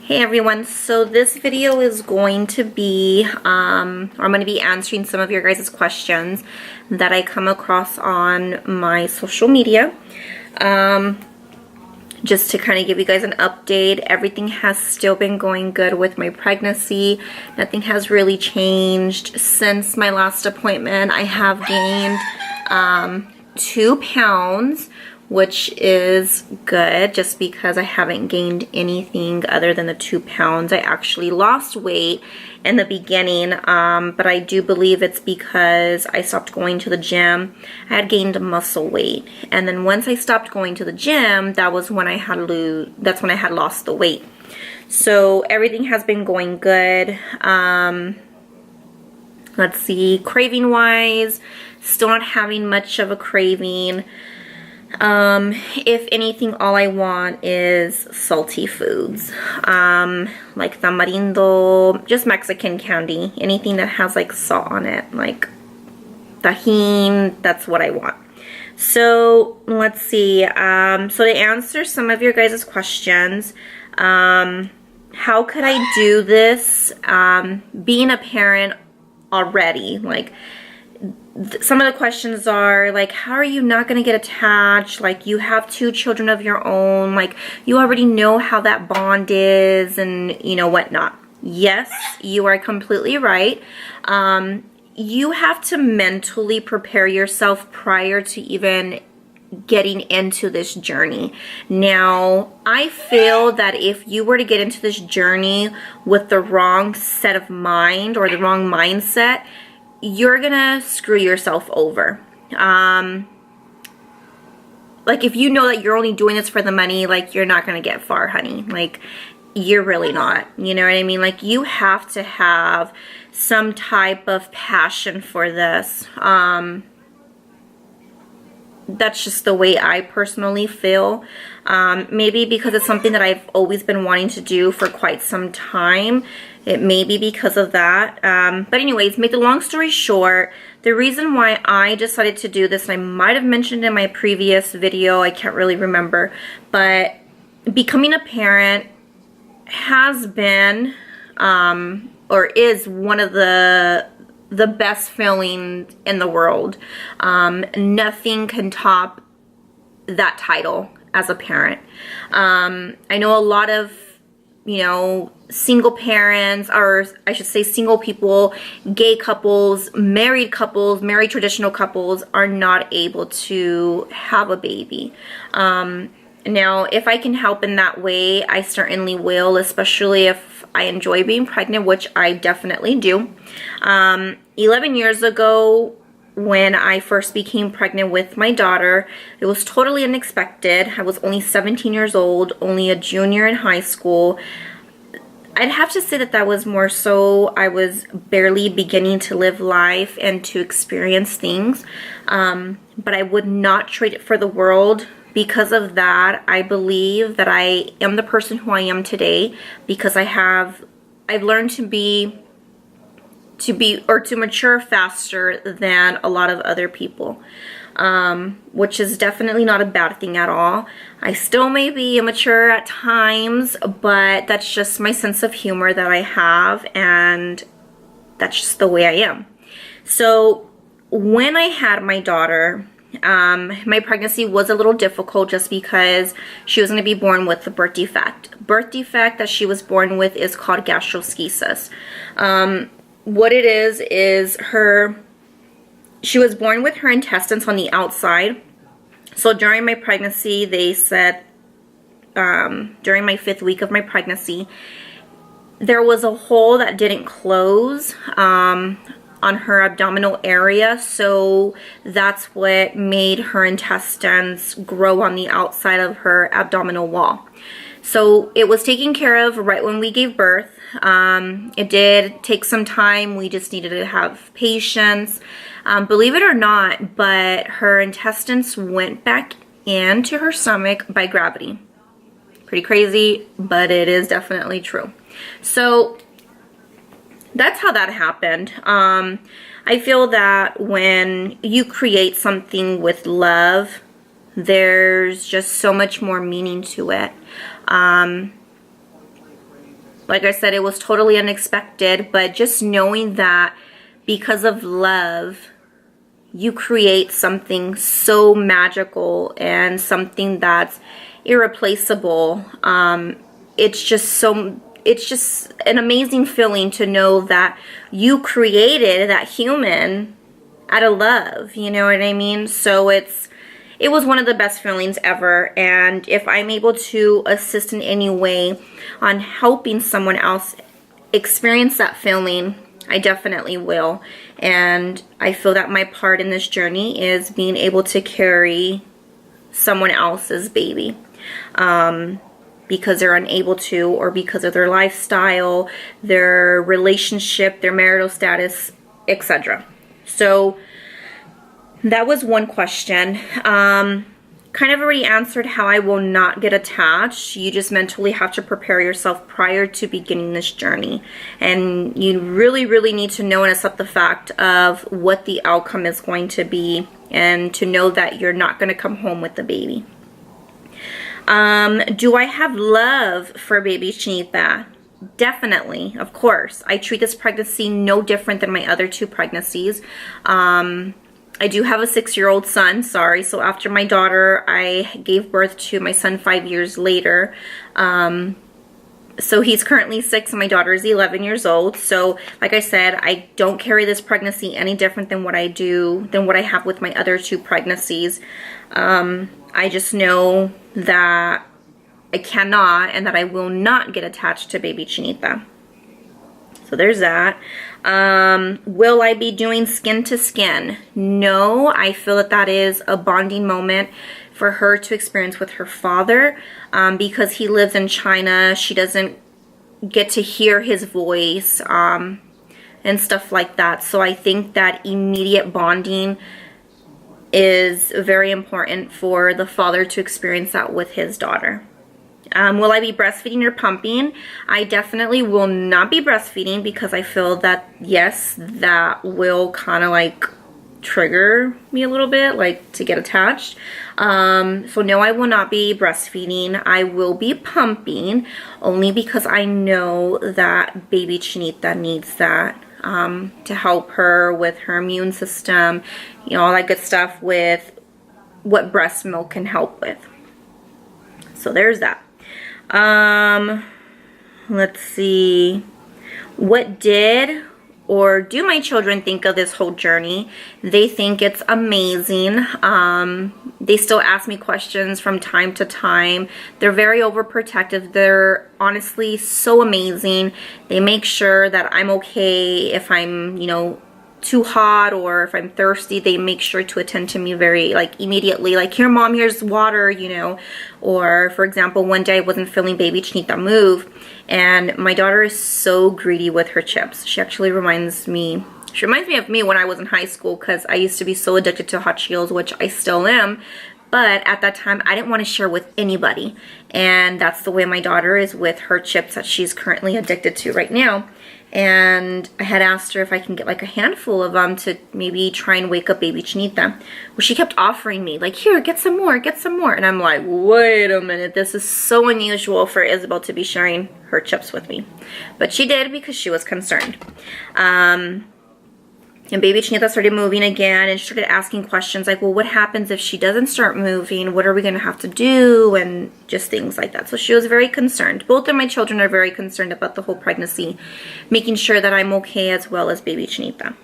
Hey everyone, so this video is going to be, I'm going to be answering some of your guys' questions that I come across on my social media. Just to kind of give you guys an update, everything has still been going good with my pregnancy. Nothing has really changed since my last appointment. I have gained 2 pounds, which is good just because I haven't gained anything other than the 2 pounds. I actually lost weight in the beginning, but I do believe it's because I stopped going to the gym. I had gained muscle weight, and then once I stopped going to the gym, that was when I had lost the weight. So everything has been going good. Let's see, craving wise, still not having much of a craving. If anything, all I want is salty foods, like tamarindo, just Mexican candy, anything that has like salt on it, like tajin, that's what I want. So let's see, so to answer some of your guys' questions, how could I do this, being a parent already? Like, some of the questions are like, how are you not going to get attached? Like, you have 2 children of your own. Like, you already know how that bond is and, you know, whatnot. Yes, you are completely right. You have to mentally prepare yourself prior to even getting into this journey. Now, I feel that if you were to get into this journey with the wrong set of mind or the wrong mindset, you're gonna screw yourself over. Like, if you know that you're only doing this for the money, like, you're not gonna get far, honey. Like, you're really not. You know what I mean? Like, you have to have some type of passion for this. That's just the way I personally feel. Maybe because it's something that I've always been wanting to do for quite some time. It may be because of that. But anyways, make the long story short, the reason why I decided to do this, and I might have mentioned in my previous video, I can't really remember, but becoming a parent has been, or is one of the best feeling in the world. Nothing can top that title as a parent. I know a lot of, you know, single parents, or I should say single people, gay couples, married traditional couples are not able to have a baby. Now, if I can help in that way, I certainly will, especially if I enjoy being pregnant, which I definitely do. 11 years ago, when I first became pregnant with my daughter, it was totally unexpected. I was only 17 years old, only a junior in high school. I'd have to say that was more so I was barely beginning to live life and to experience things. But I would not trade it for the world. Because of that, I believe that I am the person who I am today because I've learned to mature faster than a lot of other people, which is definitely not a bad thing at all. I still may be immature at times, but that's just my sense of humor that I have, and that's just the way I am. So when I had my daughter, my pregnancy was a little difficult just because she was going to be born with a birth defect. Birth defect that she was born with is called gastroschisis. What it is she was born with her intestines on the outside. So during my pregnancy, they said, during my 5th week of my pregnancy, there was a hole that didn't close, on her abdominal area, so that's what made her intestines grow on the outside of her abdominal wall. So it was taken care of right when we gave birth. It did take some time. We just needed to have patience. Believe it or not, but her intestines went back into her stomach by gravity. Pretty crazy, but it is definitely true. So that's how that happened. I feel that when you create something with love, there's just so much more meaning to it. Like I said, it was totally unexpected, but just knowing that because of love, you create something so magical and something that's irreplaceable. It's just an amazing feeling to know that you created that human out of love, you know what I mean? So it was one of the best feelings ever, and if I'm able to assist in any way on helping someone else experience that feeling, I definitely will. And I feel that my part in this journey is being able to carry someone else's baby because they're unable to, or because of their lifestyle, their relationship, their marital status, etc. So that was one question. Kind of already answered how I will not get attached. You just mentally have to prepare yourself prior to beginning this journey. And you really, really need to know and accept the fact of what the outcome is going to be, and to know that you're not going to come home with the baby. Do I have love for baby Chinita? Definitely, of course. I treat this pregnancy no different than my other 2 pregnancies. I do have a 6-year-old son, sorry. So after my daughter, I gave birth to my son 5 years later. So he's currently 6 and my daughter is 11 years old. So like I said, I don't carry this pregnancy any different than what I have with my other 2 pregnancies. I just know that I cannot and that I will not get attached to baby Chinita. So there's that. Will I be doing skin to skin? No, I feel that that is a bonding moment for her to experience with her father. Because he lives in China, she doesn't get to hear his voice and stuff like that. So I think that immediate bonding is very important for the father to experience that with his daughter. Will I be breastfeeding or pumping? I definitely will not be breastfeeding because I feel that, yes, that will kind of like trigger me a little bit, like to get attached. So no, I will not be breastfeeding. I will be pumping only because I know that baby Chinita needs that to help her with her immune system, you know, all that good stuff with what breast milk can help with. So there's that. Let's see. What did or do my children think of this whole journey? They think it's amazing. They still ask me questions from time to time. They're very overprotective. They're honestly so amazing. They make sure that I'm okay if I'm, you know, too hot or if I'm thirsty. They make sure to attend to me very, like, immediately, like, here mom, here's water, you know. Or for example, one day I wasn't feeling baby Chinita move, and my daughter is so greedy with her chips. She actually reminds me of me when I was in high school, because I used to be so addicted to hot Cheetos, which I still am. But at that time, I didn't want to share with anybody. And that's the way my daughter is with her chips that she's currently addicted to right now. And I had asked her if I can get like a handful of them to maybe try and wake up baby Chinita. Well, she kept offering me, like, here, get some more, get some more. And I'm like, wait a minute, this is so unusual for Isabel to be sharing her chips with me. But she did because she was concerned. And baby Chinita started moving again, and she started asking questions like, well, what happens if she doesn't start moving? What are we going to have to do? And just things like that. So she was very concerned. Both of my children are very concerned about the whole pregnancy, making sure that I'm okay, as well as baby Chinita.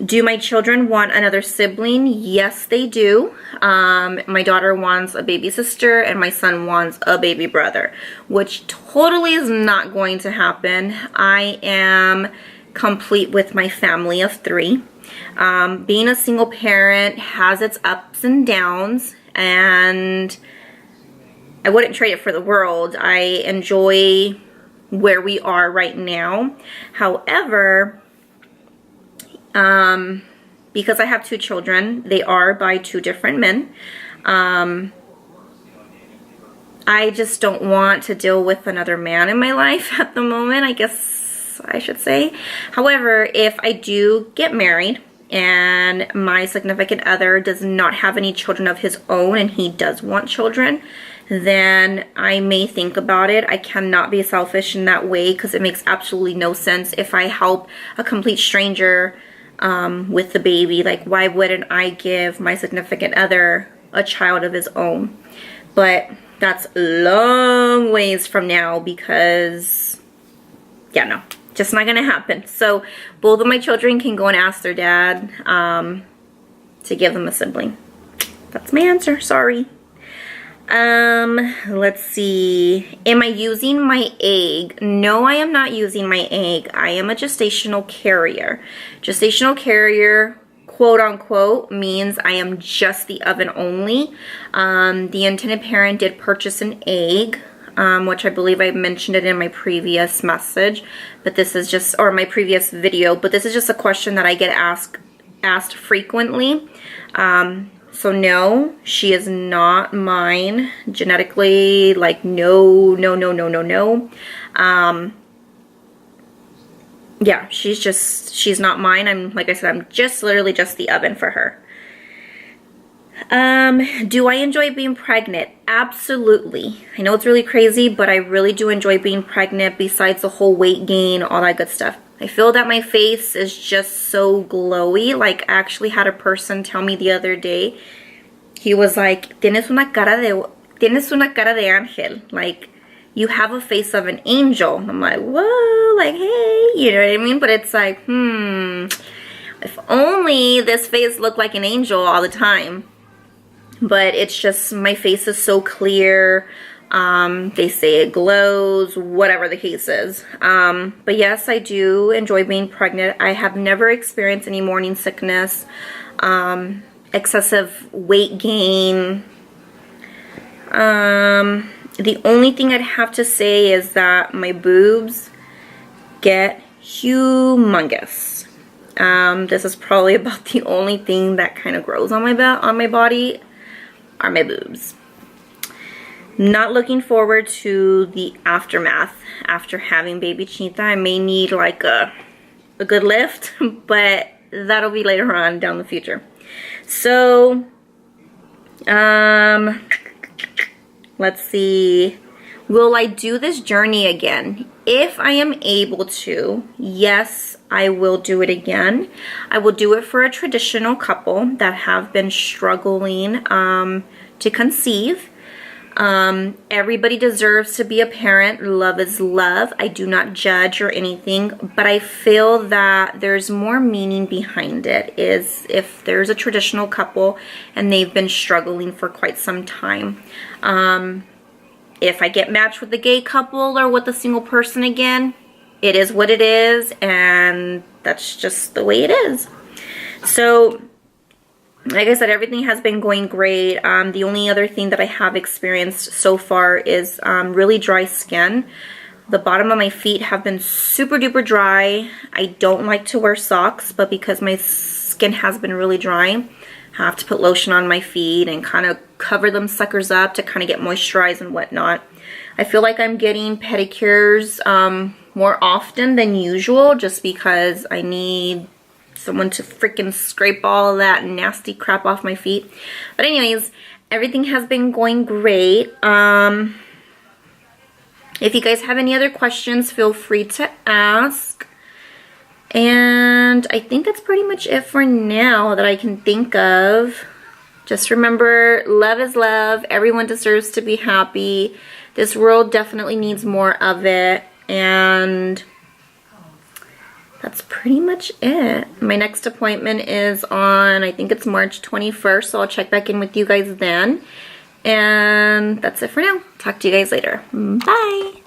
Do my children want another sibling? Yes, they do. My daughter wants a baby sister, and my son wants a baby brother, which totally is not going to happen. I am complete with my family of 3. Being a single parent has its ups and downs, and I wouldn't trade it for the world. I enjoy where we are right now. However, because I have 2 children, they are by 2 different men. I just don't want to deal with another man in my life at the moment, I guess I should say. However, if I do get married and my significant other does not have any children of his own and he does want children, then I may think about it. I cannot be selfish in that way because it makes absolutely no sense. If I help a complete stranger with the baby, like why wouldn't I give my significant other a child of his own? But that's a long ways from now because, yeah, no, just not gonna happen. So both of my children can go and ask their dad to give them a sibling. That's my answer, sorry. Let's see. Am I using my egg? No, I am not using my egg. I am a gestational carrier. Gestational carrier, quote unquote, means I am just the oven only. The intended parent did purchase an egg, which I believe I mentioned it in my previous message, but this is just, or my previous video, but this is just a question that I get asked frequently. So no, she is not mine genetically, like no. Yeah, she's not mine. Like I said, I'm just literally just the oven for her. Do I enjoy being pregnant? Absolutely. I know it's really crazy, but I really do enjoy being pregnant besides the whole weight gain, all that good stuff. I feel that my face is just so glowy. Like, I actually had a person tell me the other day, he was like, tienes una cara de ángel. Like, you have a face of an angel. I'm like, whoa, like, hey, you know what I mean? But it's like, if only this face looked like an angel all the time. But it's just, my face is so clear. They say it glows, whatever the case is. But yes, I do enjoy being pregnant. I have never experienced any morning sickness, excessive weight gain. The only thing I'd have to say is that my boobs get humongous. This is probably about the only thing that kind of grows on my body are my boobs. Not looking forward to the aftermath after having baby Chita. I may need like a good lift, but that'll be later on down the future. So, let's see. Will I do this journey again? If I am able to, yes, I will do it again. I will do it for a traditional couple that have been struggling to conceive. Everybody deserves to be a parent. Love is love. I do not judge or anything, but I feel that there's more meaning behind it. Is if there's a traditional couple and they've been struggling for quite some time. If I get matched with a gay couple or with a single person again, it is what it is, and that's just the way it is. So, like I said, everything has been going great. The only other thing that I have experienced so far is really dry skin. The bottom of my feet have been super duper dry. I don't like to wear socks, but because my skin has been really dry, I have to put lotion on my feet and kind of cover them suckers up to kind of get moisturized and whatnot. I feel like I'm getting pedicures more often than usual just because I need someone to freaking scrape all of that nasty crap off my feet. But anyways, everything has been going great. If you guys have any other questions, feel free to ask. And I think that's pretty much it for now that I can think of. Just remember, love is love. Everyone deserves to be happy. This world definitely needs more of it. And that's pretty much it. My next appointment is on, I think it's March 21st, so I'll check back in with you guys then. And that's it for now. Talk to you guys later. Bye!